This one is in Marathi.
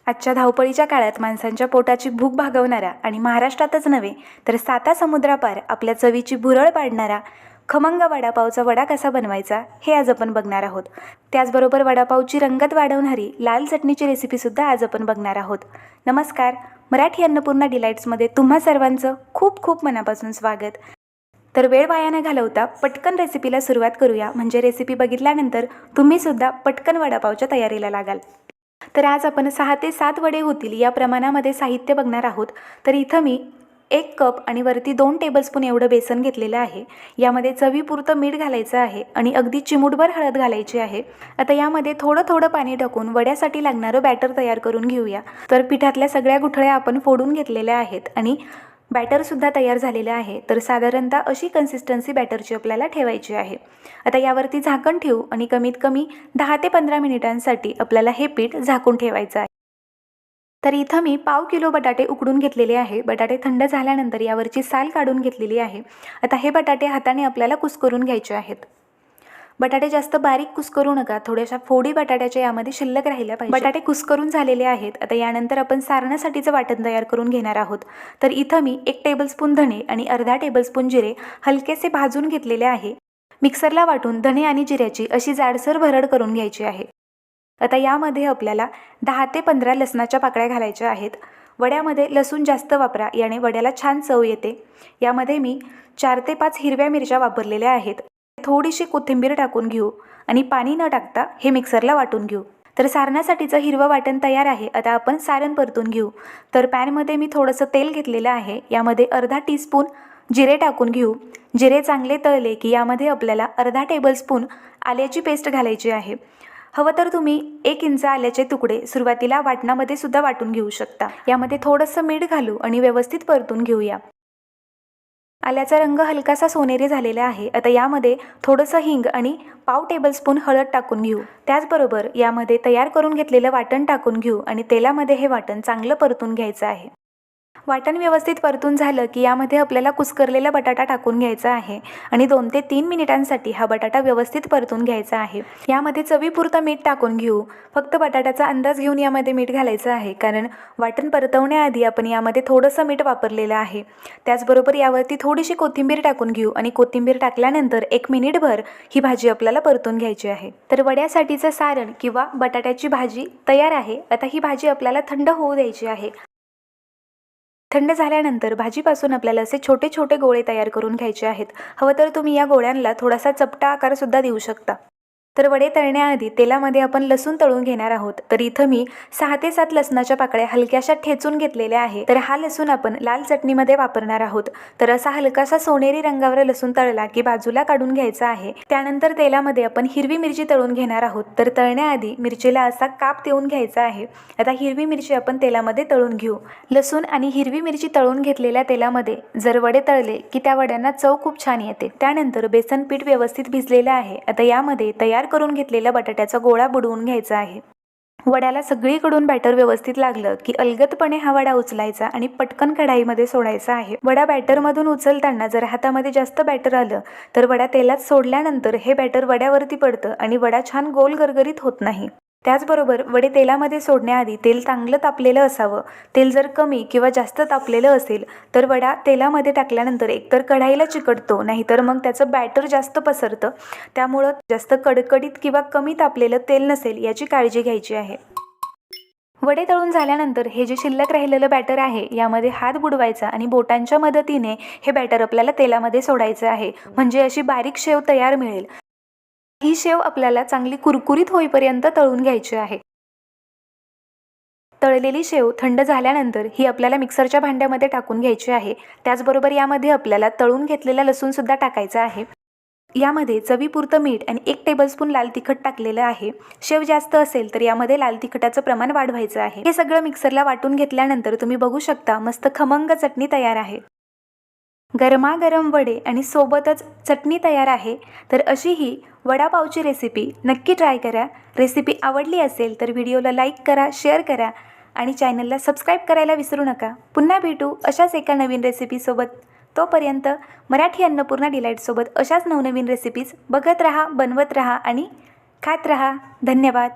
आजच्या धावपळीच्या काळात माणसांच्या पोटाची भूक भागवणारा आणि महाराष्ट्रातच नव्हे तर 7 समुद्रापार आपल्या चवीची भुरळ पाडणारा खमंग वडापावचा वडा कसा बनवायचा हे आज आपण बघणार आहोत। त्याचबरोबर वडापावची रंगत वाढवणारी लाल चटणीची रेसिपीसुद्धा आज आपण बघणार आहोत। नमस्कार, मराठी अन्नपूर्णा डिलाईट्समध्ये तुम्हा सर्वांचं खूप खूप मनापासून स्वागत। तर वेळ वाया न घालवता पटकन रेसिपीला सुरुवात करूया, म्हणजे रेसिपी बघितल्यानंतर तुम्हीसुद्धा पटकन वडापावच्या तयारीला लागाल। तर आज आपण 6 ते 7 वडे होतील या प्रमाणामध्ये साहित्य बघणार आहोत। तर इथं मी 1 कप आणि वरती 2 टेबलस्पून एवढं बेसन घेतलेलं आहे। यामध्ये चवीपुरतं मीठ घालायचं आहे आणि अगदी चिमूटभर हळद घालायची आहे। आता यामध्ये थोडं थोडं पाणी टाकून वड्यासाठी लागणारं बॅटर तयार करून घेऊया। तर पिठातल्या सगळ्या गुठळ्या आपण फोडून घेतलेल्या आहेत आणि बॅटरसुद्धा तयार झालेलं आहे। तर साधारणतः अशी कन्सिस्टन्सी बॅटरची आपल्याला ठेवायची आहे। आता यावरती झाकण ठेवू आणि कमीत कमी 10 ते 15 मिनिटांसाठी आपल्याला हे पीठ झाकून ठेवायचं आहे। तर इथं मी पाव किलो बटाटे उकडून घेतलेले आहे। बटाटे थंड झाल्यानंतर यावरची साल काढून घेतलेली आहे। आता हे बटाटे हाताने आपल्याला कुस्करून घ्यायचे आहेत। बटाटे जास्त बारीक कुस्करू नका, थोड्याशा फोडी बटाट्याच्या यामध्ये शिल्लक राहिल्या पाहिजे। बटाटे कुस्करून झालेले आहेत। आता यानंतर आपण सारणासाठीचं वाटण तयार करून घेणार आहोत। तर इथं मी 1 टेबलस्पून धणे आणि अर्धा टेबलस्पून जिरे हलकेसे भाजून घेतलेले आहे। मिक्सरला वाटून धणे आणि जिऱ्याची अशी जाडसर भरड करून घ्यायची आहे। आता यामध्ये आपल्याला 10 ते 15 लसणाच्या पाकळ्या घालायच्या आहेत। वड्यामध्ये लसूण जास्त वापरा, याने वड्याला छान चव येते। यामध्ये मी 4 ते 5 हिरव्या मिरच्या वापरलेल्या आहेत। थोडीशी कोथिंबीर टाकून घेऊ आणि पाणी न टाकता हे मिक्सरला वाटून घेऊ। तर सारणासाठीचं हिरवं वाटण तयार आहे। आता आपण सारण परतून घेऊ। तर पॅनमध्ये मी थोडंसं तेल घेतलेलं आहे। यामध्ये अर्धा टीस्पून जिरे टाकून घेऊ। जिरे चांगले तळले की यामध्ये आपल्याला अर्धा टेबलस्पून आल्याची पेस्ट घालायची आहे। हवं तर तुम्ही 1 इंच आल्याचे तुकडे सुरुवातीला वाटणामध्ये सुद्धा वाटून घेऊ शकता। यामध्ये थोडंसं मीठ घालू आणि व्यवस्थित परतून घेऊया। आल्याचा रंग हलकासा सोनेरी झालेला आहे। आता यामध्ये थोडंसं हिंग आणि पाव टेबलस्पून हळद टाकून घेऊ। त्याचबरोबर यामध्ये तयार करून घेतलेलं वाटण टाकून घेऊ आणि तेलामध्ये हे वाटण चांगलं परतून घ्यायचं आहे। वाटण व्यवस्थित परतून झालं की यामध्ये आपल्याला कुस्करलेला बटाटा टाकून घ्यायचा आहे आणि 2 ते 3 मिनिटांसाठी हा बटाटा व्यवस्थित परतून घ्यायचा आहे। यामध्ये चवीपुरतं मीठ टाकून घेऊ। फक्त बटाट्याचा अंदाज घेऊन यामध्ये मीठ घालायचं आहे, कारण वाटण परतवण्याआधी आपण यामध्ये थोडंसं मीठ वापरलेलं आहे। त्याचबरोबर यावरती थोडीशी कोथिंबीर टाकून घेऊ आणि कोथिंबीर टाकल्यानंतर 1 मिनिटभर ही भाजी आपल्याला परतून घ्यायची आहे। तर वड्यासाठीचं सारण किंवा बटाट्याची भाजी तयार आहे। आता ही भाजी आपल्याला थंड होऊ द्यायची आहे। थंड झाल्यानंतर भाजीपासून आपल्याला असे छोटे छोटे गोळे तयार करून घ्यायचे आहेत। हवं तर तुम्ही या गोळ्यांना थोडासा चपटा आकारसुद्धा देऊ शकता। तर वडे तळण्याआधी तेलामध्ये आपण लसूण तळून घेणार आहोत। तर इथं मी 6 ते 7 लसणाच्या पाकळ्या हलक्याशा ठेचून घेतलेल्या आहे। तर हा लसूण आपण लाल चटणीमध्ये वापरणार आहोत। तर असा हलकासा सोनेरी रंगावर लसूण तळला की बाजूला काढून घ्यायचा आहे। त्यानंतर तेलामध्ये आपण हिरवी मिरची तळून घेणार आहोत। तर तळण्याआधी मिरचीला असा काप देऊन घ्यायचा आहे। आता हिरवी मिरची आपण तेलामध्ये तळून घेऊ। लसूण आणि हिरवी मिरची तळून घेतलेल्या तेलामध्ये जर वडे तळले की त्या वड्यांना चव खूप छान येते। त्यानंतर बेसन पीठ व्यवस्थित भिजलेलं आहे। आता यामध्ये तयार करून घेतलेला बटाट्याचा गोळा बुडवून घ्यायचा आहे। वड्याला सगळीकडून बॅटर व्यवस्थित लागलं की अलगदपणे हा वडा उचलायचा आणि पटकन कढाईमध्ये सोडायचा आहे। वडा बॅटरमधून उचलताना जर हातामध्ये जास्त बॅटर आलं तर वडा तेलात सोडल्यानंतर हे बॅटर वड्यावरती पडतं आणि वडा छान गोल गरगरीत होत नाही। त्याचबरोबर वडे तेलामध्ये सोडण्याआधी तेल चांगलं तापलेलं असावं। तेल जर कमी किंवा जास्त तापलेलं असेल तर वडा तेलामध्ये टाकल्यानंतर एकतर कढाईला चिकटतो, नाहीतर मग त्याचं बॅटर जास्त पसरतं। त्यामुळं जास्त कडकडीत किंवा कमी तापलेलं तेल नसेल याची काळजी घ्यायची आहे। वडे तळून झाल्यानंतर हे जे शिल्लक राहिलेलं बॅटर आहे यामध्ये हात बुडवायचा आणि बोटांच्या मदतीने हे बॅटर आपल्याला तेलामध्ये सोडायचं आहे, म्हणजे अशी बारीक शेव तयार मिळेल। ही शेव आपल्याला चांगली कुरकुरीत होईपर्यंत तळून घ्यायची आहे। तळलेली शेव थंड झाल्यानंतर ही आपल्याला मिक्सरच्या भांड्यामध्ये टाकून घ्यायची आहे। त्याचबरोबर यामध्ये आपल्याला तळून घेतलेला लसूण सुद्धा टाकायचा आहे। यामध्ये चवीपुरतं मीठ आणि 1 टेबलस्पून लाल तिखट टाकलेलं आहे। शेव जास्त असेल तर यामध्ये लाल तिखटाचं प्रमाण वाढवायचं आहे। हे सगळं मिक्सरला वाटून घेतल्यानंतर तुम्ही बघू शकता मस्त खमंग चटणी तयार आहे। गरमागरम वडे आणि सोबतच चटणी तयार आहे। तर अशी ही वडापावची रेसिपी नक्की ट्राय करा। रेसिपी आवडली असेल तर व्हिडिओला लाईक करा, शेअर करा आणि चॅनलला सबस्क्राईब करायला विसरू नका। पुन्हा भेटू अशाच एका नवीन रेसिपीसोबत। तोपर्यंत मराठी अन्नपूर्णा डिलाईटसोबत अशाच नवनवीन रेसिपीज बघत राहा, बनवत राहा आणि खात राहा. धन्यवाद.